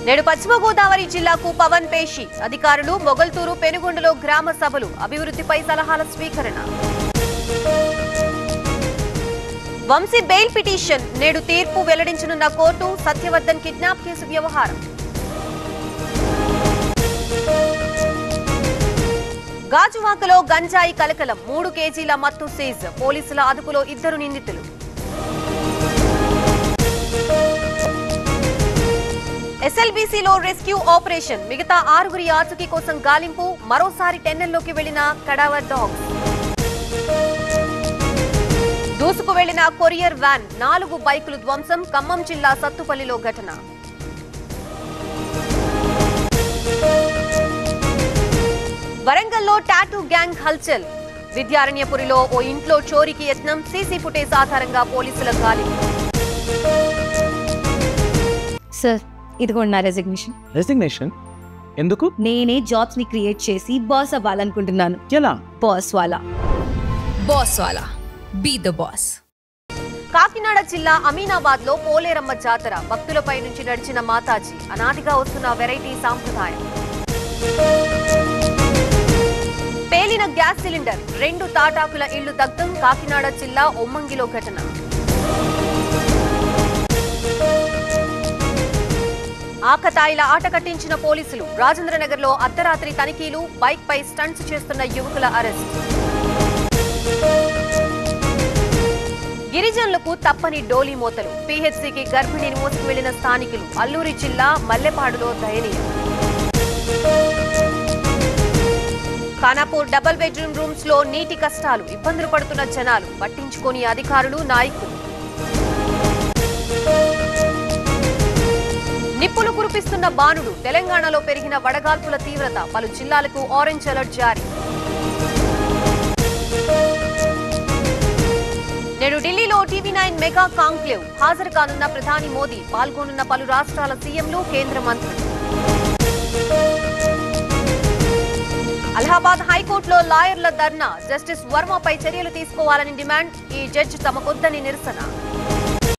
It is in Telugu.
నేడు పశ్చిమ గోదావరి జిల్లాకు పవన్ పేషి అధికారులు మొగల్తూరు పెనుగొండలో గ్రామ సభలు అభివృద్ధిపై సలహాల స్వీకరణ. వంశీ బెయిల్ పిటిషన్ నేడు తీర్పు వెల్లడించనున్న కోర్టు సత్యవర్ధన్ కిడ్నాప్ కేసు వ్యవహారం. గాజువాకలో గంజాయి కలకలం 3 కేజీల మత్తు సీజ్ పోలీసుల అదుపులో 2 నిందితులు. ఎస్ఎల్బీసీలో రెస్క్యూ ఆపరేషన్ మిగతా 6గురి ఆచూకీ కోసం గాలింపు మరోసారి టెన్నెల్లోకి వెళ్లిన కడావర్ డాగ్స్. దూసుకు వెళ్లిన కొరియర్ వ్యాన్ 4 బైకులు ధ్వంసం ఖమ్మం జిల్లా సత్తుపల్లిలో ఘటన. వరంగల్లో టాటూ గ్యాంగ్ హల్చల్ విద్యారణ్యపురిలో ఓ ఇంట్లో చోరీకి యత్నం సీసీ ఫుటేజ్ ఆధారంగా పోలీసుల గాలింపు. సార్ ఇదిగోండి నా రెసిగ్నేషన్. రెసిగ్నేషన్ ఎందుకు? నేనే జాబ్స్ ని క్రియేట్ చేసి బాస్ అవ్వాలనుకుంటున్నాను. ఎలా? బాస్ వాలా. బాస్ వాలా బీ ద బాస్. కాకినాడ జిల్లా అమీనాబాద్ లో పోలేరమ్మ జాతర భక్తులపై నుంచి నడిచిన మాతాజీ అనాదిగా వస్తున్న వెరైటీ సాంప్రదాయం. పేలిన గ్యాస్ సిలిండర్ 2 తాటాకుల ఇళ్లు దగ్ధం కాకినాడ జిల్లా ఒమ్మంగిలో ఘటన. ఆకతాయిల ఆట కట్టించిన పోలీసులు రాజేంద్రనగర్ లో అర్ధరాత్రి తనిఖీలు బైక్ పై స్టంట్స్ చేస్తున్న యువకుల అరెస్ట్. గిరిజనులకు తప్పని డోలీ మోతలు పీహెచ్సీకి గర్భిణిని మోసుకు వెళ్లిన స్థానికులు అల్లూరి జిల్లా మల్లెపాడులో దయనీయం. ఖానాపూర్ డబుల్ బెడ్రూమ్ రూమ్స్ లో నీటి కష్టాలు ఇబ్బందులు పడుతున్న జనాలు పట్టించుకోని అధికారులు నాయకులు. నిప్పులు కురిపిస్తున్న బాణుడు తెలంగాణలో పెరిగిన వడగాల్పుల తీవ్రత పలు జిల్లాలకు ఆరెంజ్ అలర్ట్ జారీ. నేడు ఢిల్లీలో టీవీ9 మెగా కాంక్లేవ్ హాజరు కానున్న ప్రధాని మోదీ పాల్గొనున్న పలు రాష్ట్రాల సీఎంలు కేంద్ర మంత్రులు. అలహాబాద్ హైకోర్టులో లాయర్ల ధర్నా జస్టిస్ వర్మపై చర్యలు తీసుకోవాలని డిమాండ్ ఈ జడ్జి తమకొద్దని నిరసన.